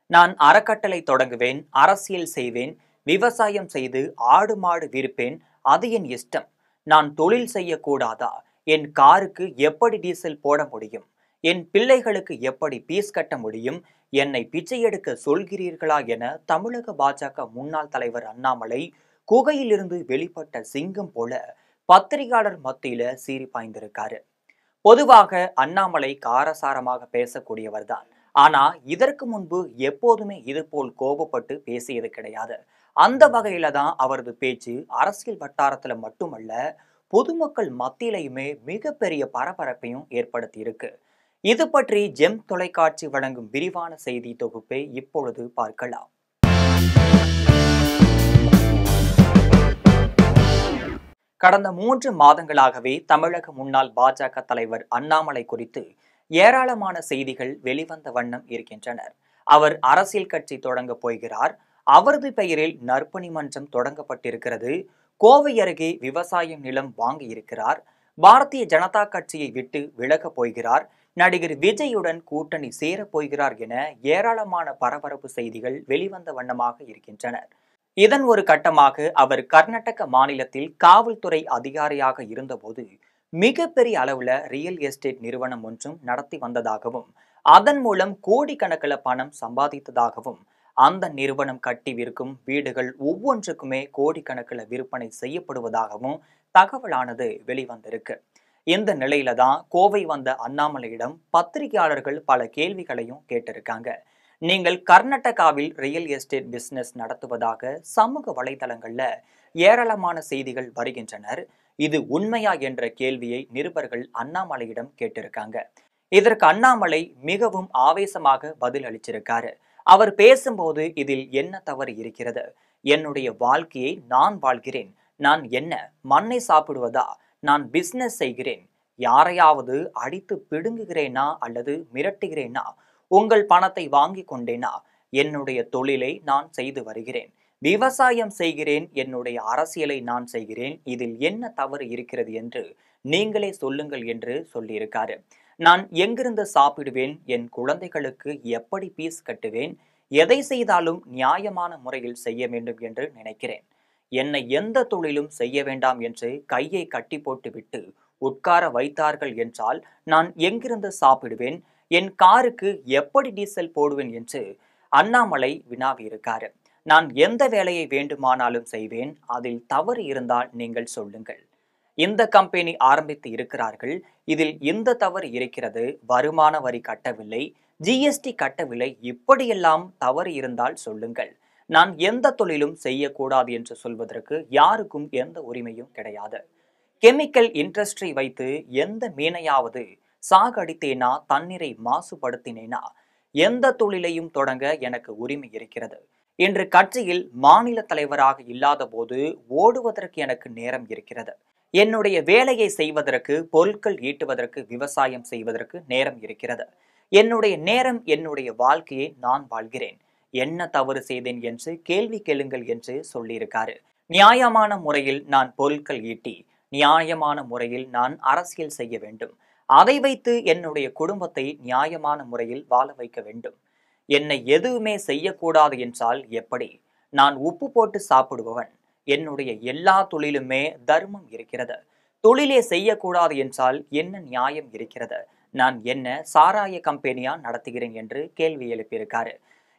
நான் அறக்கட்டளை தொடங்குவேன், அரசியல் செய்வேன், விவசாயம் செய்து ஆடு மாடு விற்பேன். அது என் இஷ்டம். நான் தொழில் செய்யக்கூடாதா? என் காருக்கு எப்படி டீசல் போட முடியும்? என் பிள்ளைகளுக்கு எப்படி பீஸ் கட்ட முடியும்? என்னை பிச்சை எடுக்க சொல்கிறீர்களா என தமிழக பாஜக முன்னாள் தலைவர் அண்ணாமலை குகையிலிருந்து வெளிப்பட்ட சிங்கம் போல பத்திரிகையாளர் மத்தியில சீறி பாய்ந்திருக்காரு. பொதுவாக அண்ணாமலை காரசாரமாக பேசக்கூடியவர்தான். ஆனா இதற்கு முன்பு எப்போதுமே இதுபோல் கோபப்பட்டு பேசியது கிடையாது. அந்த வகையில தான் அவரது பேச்சு அரசியல் வட்டாரத்துல மட்டுமல்ல, பொதுமக்கள் மத்தியிலையுமே மிகப்பெரிய பரபரப்பையும் ஏற்படுத்தி இருக்கு. இது பற்றி ஜெம் தொலைக்காட்சி வழங்கும் விரிவான செய்தி தொகுப்பை இப்பொழுது பார்க்கலாம். கடந்த 3 மாதங்களாகவே தமிழக முன்னாள் பாஜக தலைவர் அண்ணாமலை குறித்து ஏராளமான செய்திகள் வெளிவந்த வண்ணம் இருக்கின்றனர். அவர் அரசியல் கட்சி தொடங்க போகிறார். அவரது பெயரில் நற்பணி மன்றம் தொடங்கப்பட்டிருக்கிறது. கோவை அருகே விவசாயம் நிலம் வாங்கி இருக்கிறார். பாரதிய ஜனதா கட்சியை விட்டு விலகப் போகிறார். நடிகர் விஜயுடன் கூட்டணி சேரப் போகிறார் என ஏராளமான பரபரப்பு செய்திகள் வெளிவந்த வண்ணமாக இருக்கின்றன. இதன் ஒரு கட்டமாக அவர் கர்நாடக மாநிலத்தில் காவல்துறை அதிகாரியாக இருந்தபோது மிகப்பெரிய அளவுல ரியல் எஸ்டேட் நிறுவனம் ஒன்றும் நடத்தி வந்ததாகவும், அதன் மூலம் கோடிக்கணக்கில் பணம் சம்பாதித்ததாகவும், அந்த நிறுவனம் கட்டி விற்கும் வீடுகள் ஒவ்வொன்றுக்குமே கோடிக்கணக்கில் விற்பனை செய்யப்படுவதாகவும் தகவலானது வெளிவந்திருக்கு. இந்த நிலையில தான் கோவை வந்த அண்ணாமலையிடம் பத்திரிகையாளர்கள் பல கேள்விகளையும் கேட்டிருக்காங்க. நீங்கள் கர்நாடகாவில் ரியல் எஸ்டேட் பிசினஸ் நடத்துவதாக சமூக வலைதளங்கள்ல ஏராளமான செய்திகள் வருகின்றனர். இது உண்மையா என்ற கேள்வியை நிருபர்கள் அண்ணாமலையிடம் கேட்டிருக்காங்க. இதற்கு அண்ணாமலை மிகவும் ஆவேசமாக பதில் அளிச்சிருக்காரு. அவர் பேசும்போது இதில் என்ன தவறு இருக்கிறது? என்னுடைய வாழ்க்கையை நான் வாழ்கிறேன். நான் என்ன மண்ணை சாப்பிடுவதா? நான் பிசினஸ் செய்கிறேன். யாரையாவது அடித்து பிடுங்குகிறேனா அல்லது மிரட்டுகிறேனா? உங்கள் பணத்தை வாங்கி கொண்டேனா? என்னுடைய தொழிலை நான் செய்து வருகிறேன். விவசாயம் செய்கிறேன். என்னுடைய அரசியலை நான் செய்கிறேன். இதில் என்ன தவறு இருக்கிறது என்று நீங்களே சொல்லுங்கள் என்று சொல்லியிருக்காரு. நான் எங்கிருந்து சாப்பிடுவேன்? என் குழந்தைகளுக்கு எப்படி பீஸ் கட்டுவேன்? எதை செய்தாலும் நியாயமான முறையில் செய்ய வேண்டும் என்று நினைக்கிறேன். என்னை எந்த தொழிலும் செய்ய வேண்டாம் என்று கையை கட்டி போட்டு விட்டு உட்கார வைத்தார்கள் என்றால் நான் எங்கிருந்து சாப்பிடுவேன்? என் காருக்கு எப்படி டீசல் போடுவேன் என்று அண்ணாமலை வினாவியிருக்காரு. நான் எந்த வேலையை வேண்டுமானாலும் செய்வேன். அதில் தவறு இருந்தால் நீங்கள் சொல்லுங்கள். இந்த கம்பெனி ஆரம்பித்து இருக்கிறார்கள். இதில் இந்த தவறு இருக்கிறது. வருமான வரி கட்டவில்லை, ஜிஎஸ்டி கட்டவில்லை. இப்படியெல்லாம் தவறு இருந்தால் சொல்லுங்கள். நான் எந்த தொழிலும் செய்யக்கூடாது என்று சொல்வதற்கு யாருக்கும் எந்த உரிமையும் கிடையாது. கெமிக்கல் இண்டஸ்ட்ரி வைத்து எந்த மீனையாவது சாகடித்தேனா? தண்ணீரை மாசுபடுத்தினேனா? எந்த தொழிலையும் தொடங்க எனக்கு உரிமை இருக்கிறது. இன்று கட்சியில் மாநில தலைவராக இல்லாத போது ஓடுவதற்கு எனக்கு நேரம் இருக்கிறது. என்னுடைய வேலையை செய்வதற்கு, பொருட்கள் ஈட்டுவதற்கு, விவசாயம் செய்வதற்கு நேரம் இருக்கிறது. என்னுடைய நேரம், என்னுடைய வாழ்க்கையை நான் வாழ்கிறேன். என்ன தவறு செய்தேன் என்று கேள்வி கேளுங்கள் என்று சொல்லியிருக்காரு. நியாயமான முறையில் நான் பொருட்கள் ஈட்டி, நியாயமான முறையில் நான் அரசியல் செய்ய வேண்டும். அதை வைத்து என்னுடைய குடும்பத்தை நியாயமான முறையில் வாழ வைக்க வேண்டும். என்னை எதுவுமே செய்யக்கூடாது என்றால் எப்படி? நான் உப்பு போட்டு சாப்பிடுபவன். என்னுடைய எல்லா தொழிலுமே தர்மம் இருக்கிறது. தொழிலே செய்யக்கூடாது என்றால் என்ன நியாயம் இருக்கிறது? நான் என்ன சாராய கம்பெனியா நடத்துகிறேன் என்று கேள்வி எழுப்பியிருக்காரு.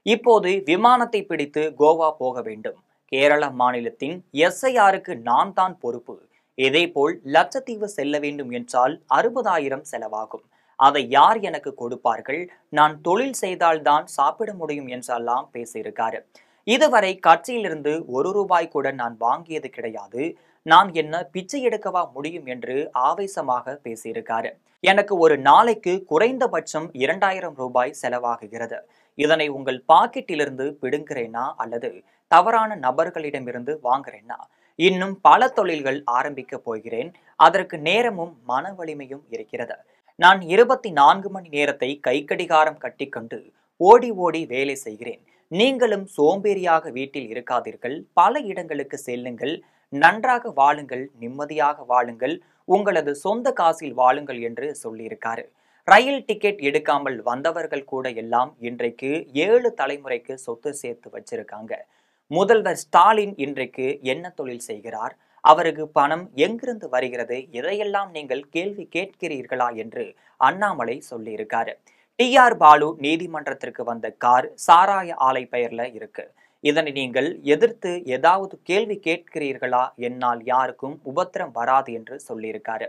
இப்போது விமானத்தை பிடித்து கோவா போக வேண்டும். கேரள மாநிலத்தின் எஸ்ஐஆருக்கு நான் தான் பொறுப்பு. இதேபோல் லட்சத்தீவு செல்ல வேண்டும் என்றால் 60,000 செலவாகும். அதை யார் எனக்கு கொடுப்பார்கள்? நான் தொழில் செய்தால்தான் சாப்பிட முடியும் என்றெல்லாம் பேசியிருக்காரு. இதுவரை கட்சியிலிருந்து 1 ரூபாய் கூட நான் வாங்கியது கிடையாது. நான் என்ன பிச்சை எடுக்கவா முடியும் என்று ஆவேசமாக பேசியிருக்காரு. எனக்கு ஒரு நாளைக்கு குறைந்தபட்சம் 2,000 ரூபாய் செலவாகுகிறது. இதனை உங்கள் பாக்கெட்டிலிருந்து பிடுங்குறேனா அல்லது தவறான நபர்களிடமிருந்து வாங்குறேனா? இன்னும் பல தொழில்கள் ஆரம்பிக்க போகிறேன். அதற்கு நேரமும் மன வலிமையும் இருக்கிறது. நான் 24 மணி நேரத்தை கைக்கடிகாரம் கட்டிக்கொண்டு ஓடி ஓடி வேலை செய்கிறேன். நீங்களும் சோம்பேறியாக வீட்டில் இருக்காதீர்கள். பல இடங்களுக்கு செல்லுங்கள். நன்றாக வாழுங்கள், நிம்மதியாக வாழுங்கள், உங்களது சொந்த காசில் வாழுங்கள் என்று சொல்லியிருக்காரு. ரயில் டிக்கெட் எடுக்காமல் வந்தவர்கள் கூட எல்லாம் இன்றைக்கு 7 தலைமுறைக்கு சொத்து சேர்த்து வச்சிருக்காங்க. முதல்வர் ஸ்டாலின் இன்றைக்கு என்ன தொழில் செய்கிறார்? அவருக்கு பணம் எங்கிருந்து வருகிறது? இதையெல்லாம் நீங்கள் கேள்வி கேட்கிறீர்களா என்று அண்ணாமலை சொல்லியிருக்காரு. டிஆர் பாலு நீதிமன்றத்திற்கு வந்த கார் சாராய ஆலை பெயர்ல இருக்கு. இதனை நீங்கள் எதிர்த்து ஏதாவது கேள்வி கேட்கிறீர்களா? என்னால் யாருக்கும் உபத்திரம் வராது என்று சொல்லியிருக்காரு.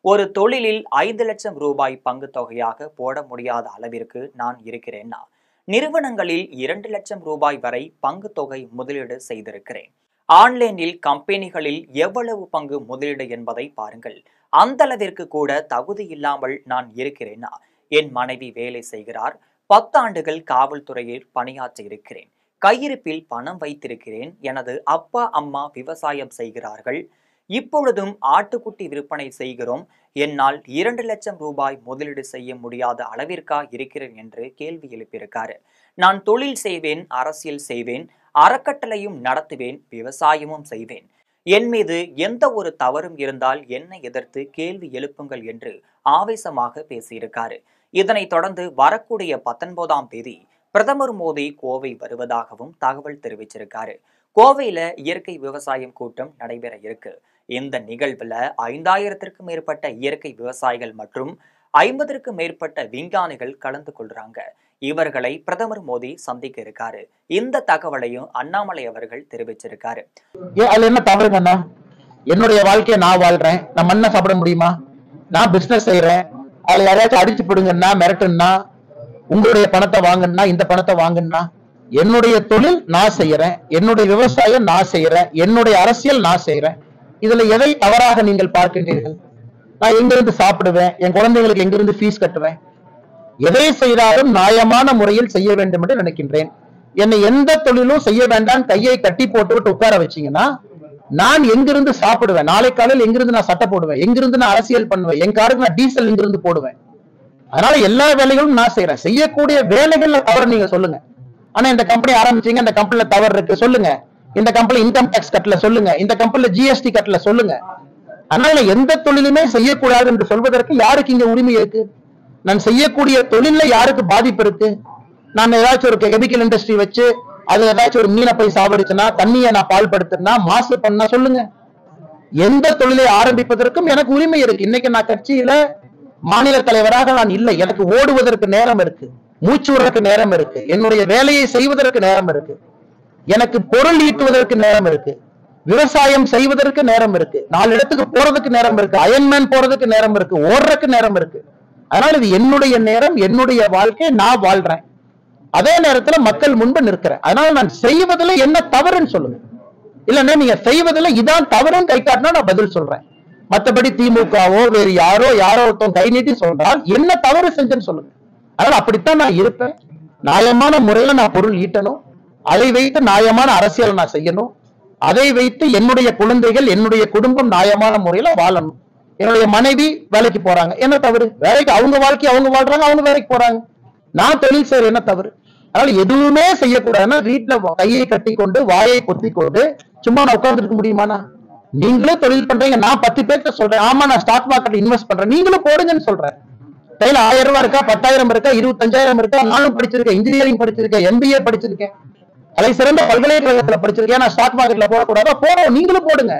ஒரு தொழிலில் 5 லட்சம் ரூபாய் பங்கு தொகையாக போட முடியாத அளவிற்கு நான் இருக்கிறேன்னா, நிறுவனங்களில் 2 லட்சம் ரூபாய் வரை பங்கு தொகை முதலீடு செய்திருக்கிறேன். ஆன்லைனில் கம்பெனிகளில் எவ்வளவு பங்கு முதலீடு என்பதை பாருங்கள். அந்த அளவிற்கு கூட தகுதி இல்லாமல் நான் இருக்கிறேன்னா, என் மனைவி வேலை செய்கிறார். 10 ஆண்டுகள் காவல்துறையில் பணியாற்றி இருக்கிறேன். கையிருப்பில் பணம் வைத்திருக்கிறேன். எனது அப்பா அம்மா விவசாயம் செய்கிறார்கள். இப்பொழுதும் ஆட்டுக்குட்டி விற்பனை செய்கிறோம். என்னால் 2 லட்சம் ரூபாய் முதலீடு செய்ய முடியாத அளவிற்கா இருக்கிறேன் என்று கேள்வி எழுப்பியிருக்காரு. நான் தொழில் செய்வேன், அரசியல் செய்வேன், அறக்கட்டளையும் நடத்துவேன், விவசாயமும் செய்வேன். என் மீது எந்த ஒரு தவறும் இருந்தால் என்னை எதிர்த்து கேள்வி எழுப்புங்கள் என்று ஆவேசமாக பேசியிருக்காரு. இதனைத் தொடர்ந்து வரக்கூடிய 19ஆம் தேதி பிரதமர் மோடி கோவை வருவதாகவும் தகவல் தெரிவிச்சிருக்காரு. கோவையில இயற்கை விவசாயம் கூட்டம் நடைபெற இருக்கு. இந்த நிகழ்வுல 5000த்திற்கும் மேற்பட்ட இயற்கை விவசாயிகள் மற்றும் 50க்கும் மேற்பட்ட விஞ்ஞானிகள் கலந்து கொள்றாங்க. இவர்களை பிரதமர் மோடி சந்திக்க இருக்காரு. இந்த தகவலையும் அண்ணாமலை அவர்கள் தெரிவிச்சிருக்காரு. அதுல என்ன தவறுங்கண்ணா? என்னுடைய வாழ்க்கையை நான் வாழ்றேன். நான் மண்ணை சாப்பிட முடியுமா? நான் பிசினஸ் செய்யறேன். அதுல யாராச்சும் அடிச்சு போடுங்கன்னா, மிரட்டுன்னா, உங்களுடைய பணத்தை வாங்கன்னா, இந்த பணத்தை வாங்கன்னா, என்னுடைய தொழில் நான் செய்யறேன், என்னுடைய விவசாயம் நான் செய்யறேன், என்னுடைய அரசியல் நான் செய்யறேன். இதுல எதை தவறாக நீங்கள் பார்க்கின்றீர்கள்? நான் எங்கிருந்து சாப்பிடுவேன்? என் குழந்தைகளுக்கு எங்கிருந்து ஃபீஸ் கட்டுவேன்? எதை செய்தாலும் நியாயமான முறையில் செய்ய வேண்டும் என்று நினைக்கின்றேன். என்னை எந்த தொழிலும் செய்ய வேண்டாம் கையை கட்டி போட்டு உட்கார வச்சீங்கன்னா, நான் எங்கிருந்து சாப்பிடுவேன்? நாளை காலையில் எங்கிருந்து நான் சட்டை போடுவேன்? எங்கிருந்து நான் அரசியல் பண்ணுவேன்? என் காருக்கு நான் டீசல் எங்கிருந்து போடுவேன்? அதனால எல்லா வேலைகளும் நான் செய்யறேன். செய்யக்கூடிய வேலைகள்ல தவறு நீங்க சொல்லுங்க. ஆனா இந்த கம்பெனி ஆரம்பிச்சீங்க, இந்த கம்பெனில தவறு இருக்கு சொல்லுங்க. இந்த கம்பெனி இன்கம் டாக்ஸ் கட்டல சொல்லுங்க. இந்த கம்பெனில ஜிஎஸ்டி கட்டல சொல்லுங்க. அதனால எந்த தொழிலுமே செய்யக்கூடாது என்று சொல்வதற்கு யாருக்கு இங்க உரிமை இருக்கு? நான் செய்யக்கூடிய தொழில யாருக்கு பாதிப்பு இருக்கு? நான் ஏதாச்சும் ஒரு கெமிக்கல் இண்டஸ்ட்ரி வச்சு அது ஏதாச்சும் ஒரு மீனை போய் சாவடிச்சுன்னா, தண்ணியை நான் பால்படுத்தினா, மாசு பண்ணா சொல்லுங்க. எந்த தொழிலை ஆரம்பிப்பதற்கும் எனக்கு உரிமை இருக்கு. இன்னைக்கு நான் கட்சியில மாநில தலைவராக நான் இல்லை. எனக்கு ஓடுவதற்கு நேரம் இருக்கு, மூச்சு விடுறதுக்கு நேரம் இருக்கு, என்னுடைய வேலையை செய்வதற்கு நேரம் இருக்கு, எனக்கு பொருள் ஈட்டுவதற்கு நேரம் இருக்கு, விவசாயம் செய்வதற்கு நேரம் இருக்கு, 4 இடத்துக்கு போறதுக்கு நேரம் இருக்கு, அயன்மேன் போறதுக்கு நேரம் இருக்கு, ஓடுறதுக்கு நேரம் இருக்கு. அதனால இது என்னுடைய நேரம், என்னுடைய வாழ்க்கை, நான் வாழ்றேன். அதே நேரத்துல மக்கள் முன்பு நிற்கிறேன். அதனால நான் செய்வதில் என்ன தவறுன்னு சொல்லுங்க. இல்லன்னா நீங்க செய்வதில் இதான் தவறுன்னு கை காட்டினா நான் பதில் சொல்றேன். மற்றபடி திமுகவோ வேறு யாரோ ஒருத்தன் கை நீட்டி சொல்றால் என்ன தவறு செஞ்சேன்னு சொல்லுங்க. அதனால அப்படித்தான் நான் இருப்பேன். நியாயமான முறையில நான் பொருள் ஈட்டணும். அதை வைத்து நியாயமான அரசியல் நான் செய்யணும். அதை வைத்து என்னுடைய குழந்தைகள், என்னுடைய குடும்பம் நியாயமான முறையில வாழணும். என்னுடைய மனைவி வேலைக்கு போறாங்க, என்ன தவறு? வேலைக்கு அவங்க வாழ்க்கை அவங்க வாழ்றாங்க, அவங்க வேலைக்கு போறாங்க. நான் தொழில் செய்யற என்ன தவறு? அதனால எதுவுமே செய்யக்கூடாதுன்னா வீட்டுல கையை கட்டி கொண்டு வாயை பொத்தி கொண்டு சும்மா நான் உட்கார்ந்து இருக்க முடியுமாண்ணா? நீங்களும் தொழில் பண்றீங்க. நான் 10 பேர்கிட்ட சொல்றேன், ஆமா நான் ஸ்டாக் மார்க்கெட்ல இன்வெஸ்ட் பண்றேன், நீங்களும் போடுங்கன்னு சொல்றேன். கையில 1000 ரூபாய் இருக்கா, 10,000 இருக்கா, 25,000 இருக்கா? நானும் படிச்சிருக்கேன், இன்ஜினியரிங் படிச்சிருக்கேன், MBA படிச்சிருக்கேன், அதை சிறந்த பல்கலைக்கழகத்துல படிச்சிருக்கேன். நான் ஸ்டாக் மார்க்கெட்ல போடக்கூடாதா? போடுவோம், நீங்களும் போடுங்க.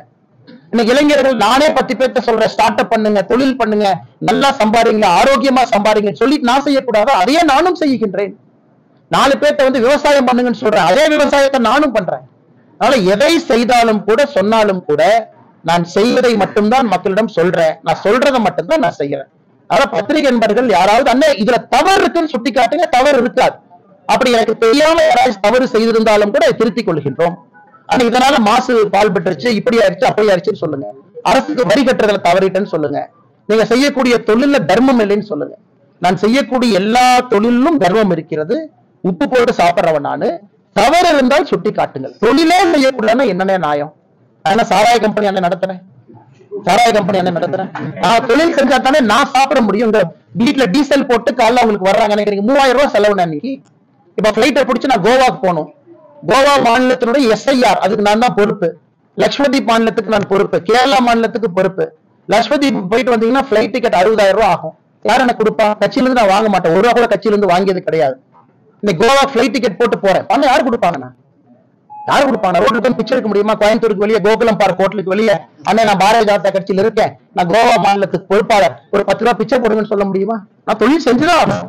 இன்னைக்கு இளைஞர்கள் நானே 10 பேர்கிட்ட சொல்றேன், ஸ்டார்ட் அப் பண்ணுங்க, தொழில் பண்ணுங்க, நல்லா சம்பாதிங்க, ஆரோக்கியமா சம்பாதிங்க சொல்லிட்டு நான் செய்யக்கூடாதா? அதையே நானும் செய்கின்றேன். 4 பேர்த்த வந்து விவசாயம் பண்ணுங்கன்னு சொல்றேன், அதே விவசாயத்தை நானும் பண்றேன். அதனால எதை செய்தாலும் கூட சொன்னாலும் கூட நான் செய்வதை மட்டும்தான் மக்களிடம் சொல்றேன். நான் சொல்றதை மட்டும்தான் நான் செய்யறேன். அதனால பத்திரிகை நண்பர்கள் யாராவது அண்ணன் இதுல தவறு இருக்குன்னு சுட்டி காட்டுங்க. தவறு இருக்காது. அப்படி எனக்கு தெரியாம யாராவது தவறு செய்திருந்தாலும் கூட திருத்திக் கொள்கின்றோம். ஆனா இதனால மாசு பால் பெற்றுச்சு, இப்படி ஆயிடுச்சு, அப்படி ஆயிடுச்சுன்னு சொல்லுங்க. அரசுக்கு வரி கட்டுறதுல தவறிட்டேன்னு சொல்லுங்க. நீங்க செய்யக்கூடிய தொழில தர்மம் இல்லைன்னு சொல்லுங்க. நான் செய்யக்கூடிய எல்லா தொழிலும் தர்மம் இருக்கிறது. உப்பு போட்டு சாப்பிட்றவன் நானு. தவறு இருந்தால் சுட்டி காட்டுங்கள். தொழிலே செய்யக்கூடாதுன்னா என்னென்ன நியாயம்? ஆனா சாராய கம்பெனி என்ன நடத்துறேன்? நான் தொழில் செஞ்சா தானே நான் சாப்பிட முடியும். இந்த வீட்டுல டீசல் போட்டு காலைல அவங்களுக்கு வர்றாங்க, நினைக்கிறீங்க 3000 ரூபாய் செலவு அன்னைக்கு. இப்ப பிளைட்டை பிடிச்சு நான் கோவாக்கு போகணும். கோவா மாநிலத்தினுடைய SIR அதுக்கு நான் தான் பொறுப்பு. லட்சதீப் மாநிலத்துக்கு நான் பொறுப்பு. கேரளா மாநிலத்துக்கு பொறுப்பு. லட்சதீப் போயிட்டு வந்தீங்கன்னா பிளைட் டிக்கெட் 60,000 ரூபாய் ஆகும். யார் எனக்கு கொடுப்பா? கட்சியில இருந்து நான் வாங்க மாட்டேன். 1 ரூபா கூட கட்சியில இருந்து வாங்கியது கிடையாது. இன்னைக்கு கோவா பிளைட் டிக்கெட் போட்டு போறேன். பணம் யார் கொடுப்பாங்கண்ணா? யார் கொடுப்பாங்க? ரோட்ல போய் பிச்சை எடுக்க முடியுமா? கோயம்புத்தூருக்கு வெளியே கோகுலம் பார்க் ஹோட்டலுக்கு வெளியே அண்ணே நான் பாரதிய ஜனதா கட்சியில இருக்கேன், நான் கோவா மாநிலத்துக்கு பொறுப்பாளர், ஒரு 10 ரூபா பிச்சை போடுங்கன்னு சொல்ல முடியுமா? நான் தொழில் செஞ்சுதான் ஆகணும்.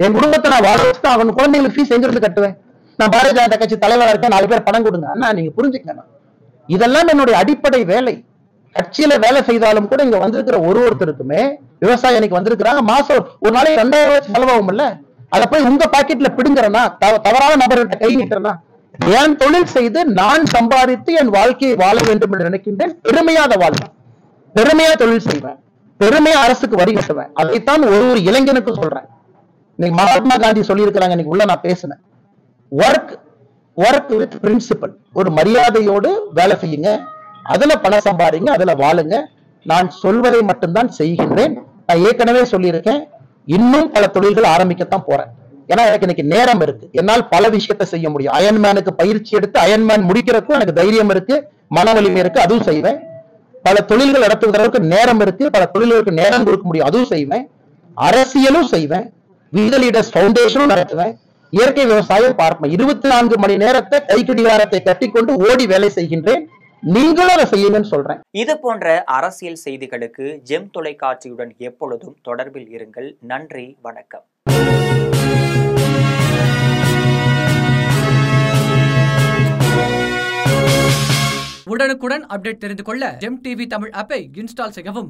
என் குடும்பத்தை நான் வாழ வச்சு தான் அவன் குழந்தைங்களுக்கு ஃபீஸ் எங்கிருந்து கட்டுவேன்? நான் பாரதிய ஜனதா கட்சி தலைவராக இருக்கேன், 4 பேர் பணம் கொடுங்க அண்ணா. நீங்க புரிஞ்சுக்கணும், இதெல்லாம் என்னுடைய அடிப்படை வேலை. கட்சியில வேலை செய்தாலும் கூட இங்க வந்திருக்கிற ஒருத்தருக்குமே விவசாயி அன்னைக்கு வந்திருக்கிறாங்க, மாசம் ஒரு நாளைக்கு 2000 ரூபாய் செலவாகும் இல்ல? அதை போய் உங்க பாக்கெட்ல பிடுங்கிறனா, தவறான நபர்கிட்ட கை நீட்டுறனா? என் தொழில் செய்து நான் சம்பாதித்து என் வாழ்க்கையை வாழ வேண்டும் என்று நினைக்கின்றேன். பெருமையாத வாழ்க்கை, பெருமையா தொழில் செய்வேன், பெருமையா அரசுக்கு வரி கட்டுவேன். அதைத்தான் ஒரு இளைஞனுக்கு சொல்றேன். இன்னைக்கு மகாத்மா காந்தி சொல்லி இருக்கிறாங்க, இன்னைக்கு உள்ள நான் பேசினேன். Work with principal. ஒரு மரியாதையோடு வேலை செய்யுங்க, அதுல பணம் சம்பாதிங்க, அதுல வாழுங்க. நான் சொல்வதை மட்டும்தான் செய்கின்றேன். நான் ஏற்கனவே சொல்லியிருக்கேன், இன்னும் பல தொழில்கள் ஆரம்பிக்கத்தான் போறேன். ஏன்னா எனக்கு இன்னைக்கு நேரம் இருக்கு, என்னால் பல விஷயத்தை செய்ய முடியும். அயன்மேனுக்கு பயிற்சி எடுத்து அயன்மேன் முடிக்கிறதுக்கும் எனக்கு தைரியம் இருக்கு, மன வலிமை இருக்கு, அதுவும் செய்வேன். பல தொழில்கள் நடத்துவதற்கு நேரம் இருக்கு, பல தொழில்களுக்கு நேரம் கொடுக்க முடியும், அதுவும் செய்வேன். அரசியலும் செய்வேன், வித லீடர்ஸ் ஃபவுண்டேஷனும் நடத்துவேன், இயற்கை விவசாயம் பார்ப்பேன். 24 மணி நேரத்தை கைக்கடிகாரத்தை கட்டிக்கொண்டு ஓடி வேலை செய்கின்றேன். நீங்களும் அதை செய்யுங்கன்னு சொல்றேன். இது போன்ற அரசியல் செய்திகளுக்கு ஜெம் தொலைக்காட்சியுடன் எப்பொழுதும் தொடர்பில் இருங்கள். நன்றி, வணக்கம். உடனுக்குடன் அப்டேட் தெரிந்து கொள்ள ஜெம் டிவி தமிழ் ஆப்பை இன்ஸ்டால் செய்யவும்.